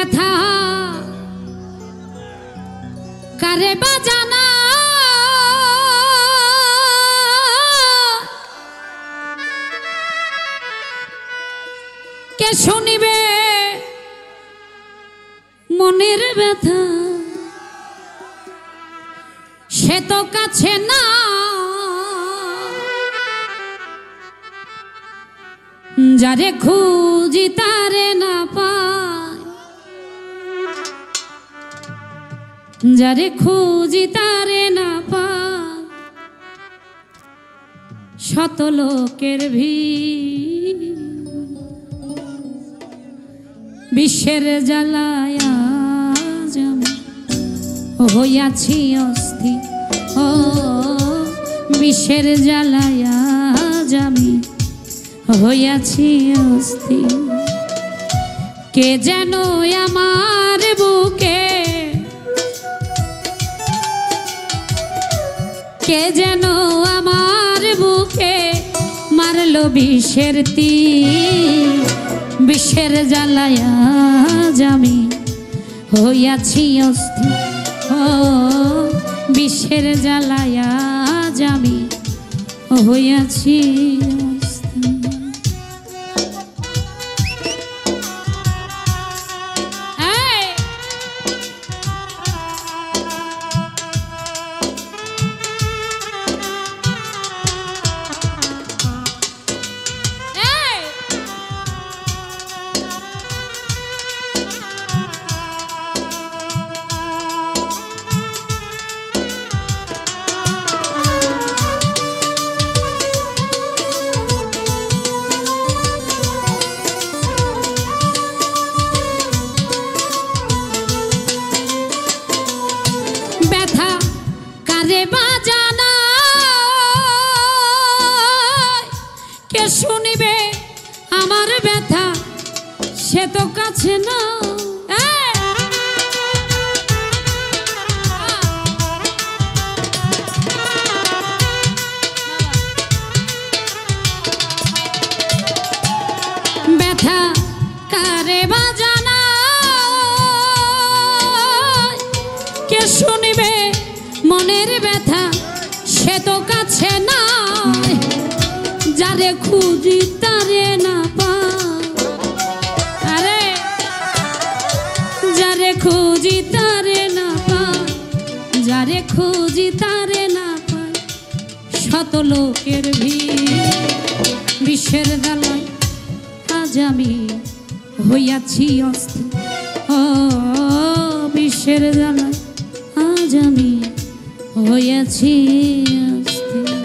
ব্যথা কারে বাজানা কে শুনিবে মনের ব্যথা সে তো কাছে না যারে খুঁজি তারে না পায় যারে খুঁজি তারে না পায় শত লোকের ভিড় বিশ্বের জ্বালায় আজ আমি হইয়াছি অস্থির ও বিশ্বের জ্বালায় আজ আমি হইয়াছি অস্থির কে যেন আমার বুকে কে যেন আমার বুকে মারলো বিষের তীর বিষের জ্বালায় আজ আমি হইয়াছি অস্থির ও বিষের জ্বালায় আজ আমি হইয়াছি শুনিবে আমার ব্যথা সে তো কাছে না ব্যথা কারে বাজানা কে শুনিবে মনের ব্যথা সে তো কাছে না যারে খুঁজি তারে না পায় আরে যারে খুঁজি তারে না পায় যারে খুঁজি তারে না পায় শত লোকের ভিড় বিশ্বের জ্বালায় আজ আমি হইয়াছি অস্থির ও বিশ্বের জ্বালায় আজ আমি হইয়াছি অস্থির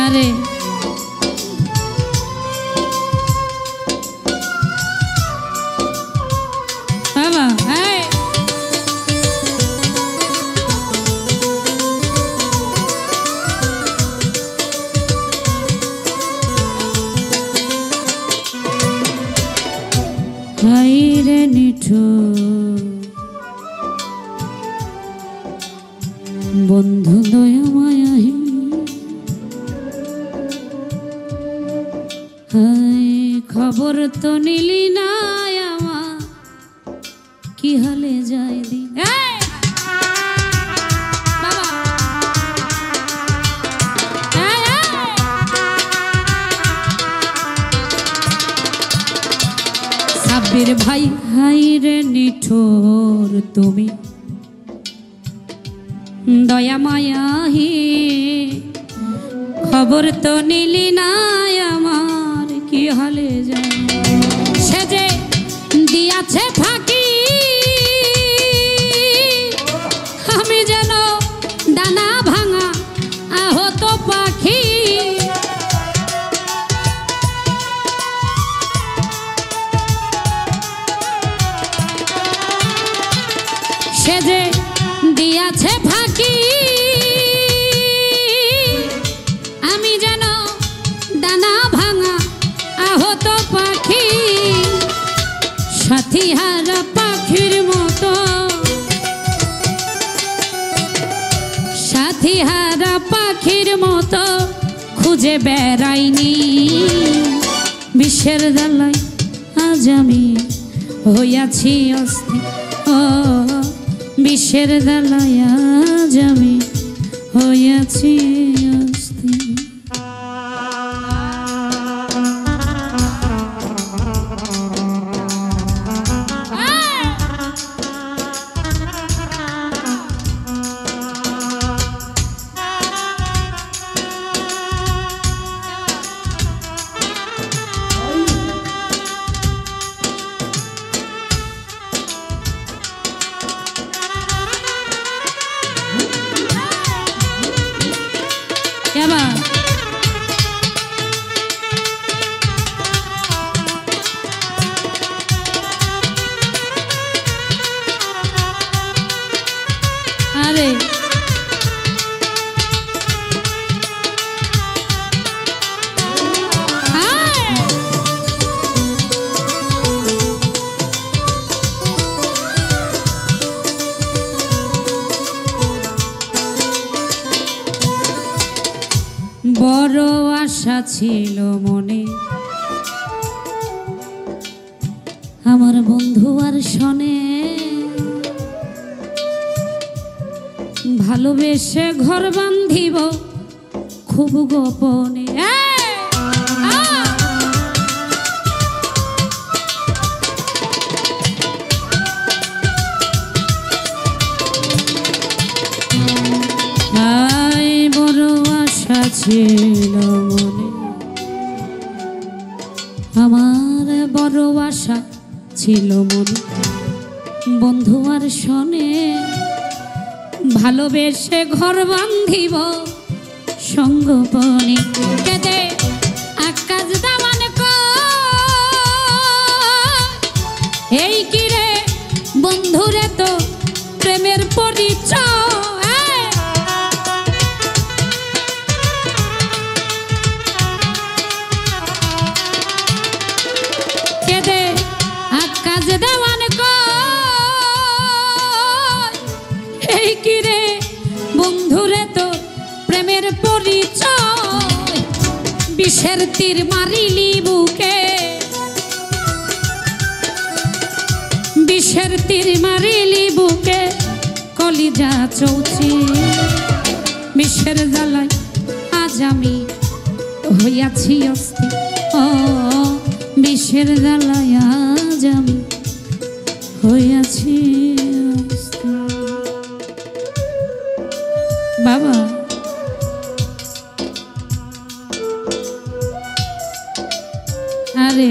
আরে বাবা এই হাইরে নিঠুর বন্ধু দয়া মায়াহীন খবর তো নিলি না আমার কি হালে যায় দিন সাব্বির ভাই হাইরে নিঠুর তুমি দয়া মায়াহীন খবর তো নিলি না আমার কি হালে যায় সে যে দিয়াছে ফাঁকি আমি যেন ডান দিয়াছে ফাঁকি আমি যেন ডানা ভাঙা আহত পাখি সাথী হারা পাখির মতো সাথী হারা পাখির মতো খুঁজে বেড়াইনি বিশ্বের জ্বালায় আজ আমি হইয়াছি অস্থির ও বিশ্বের জ্বালায় আজ আমি হইয়াছি অস্থির আরে বড় আশা ছিল মনে আমার বন্ধু আর শোনে ভালোবেসে ঘর বাঁধিব খুব গোপনে বড় আশা ছিল মনে আমার বড় আশা ছিল মনে বন্ধু আর শোনে ভালোবেসে ঘর বাঁধিব সঙ্গোপনে কেদে আকাশ দামান এই কিরে বন্ধুরে তো প্রেমের পরিচয় কেদে আকাশ দেওয়ান এই কিরে বন্ধুরে তো প্রেমের পরিচয় বিষের তীর মারিলি বুকে বিষের তীর মারিলি বুকে কলিজা চৌচি বিষের জ্বালায় আজ আমি হইয়াছি অস্থির ও বিষের জ্বালায় আজ আমি হইয়াছি অস্থির বাবা আরে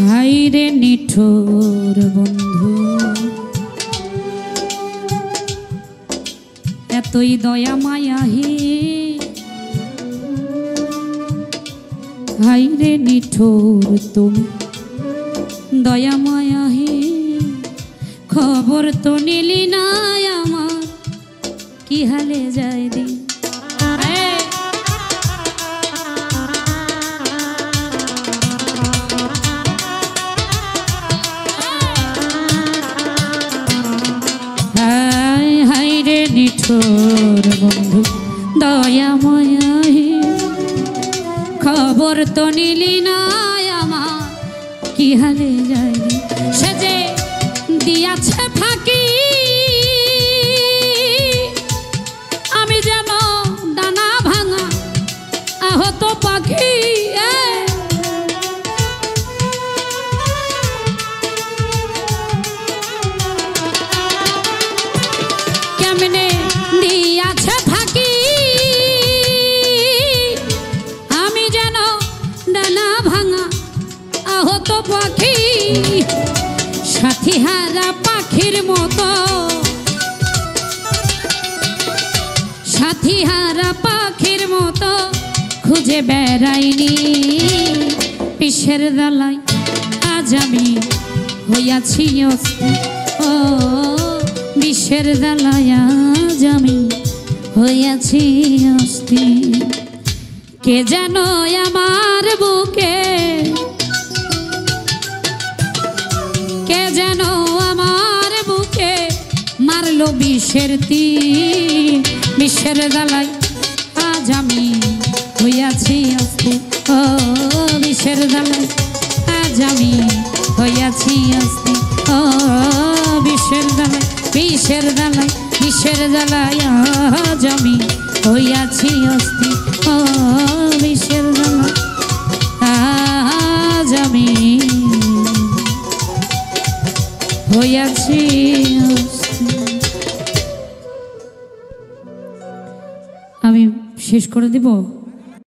হাইরে নিঠুর বন্ধু এতই দয়া মায়াহি হাইরে নিঠুর তুমি দয়া মায়াহি খবর তো নিলি না আমার কি হালে যায় দিন নিঠুর বন্ধু দয়া মায়াহি খবর তো নিলি না আমার কি হালে যায় সে যে দিয়াছে ফাঁকি পাখি সাথী হারা পাখির মতো সাথী হারা পাখির মতো খুঁজে বেড়াইনি বিষের দালায় আজ আমি হইয়াছি অস্থির ও বিষের দালায় আজ আমি হইয়াছি অস্থির কে যেন আমার বুকে কে যেন আমার বুকে মারলো বিষের তীর বিষের দালায় আজ আমি হইয়াছি অস্থির ও বিষের দালায় আজ আমি হইয়াছি অস্থির ও বিষের দালায় বিষের দালায় বিষের দালায় আজ আমি হইয়াছি অস্থির ও বিষের দালায় আজ আমি হইয়াছি অস্থির। আমি শেষ করে দিব।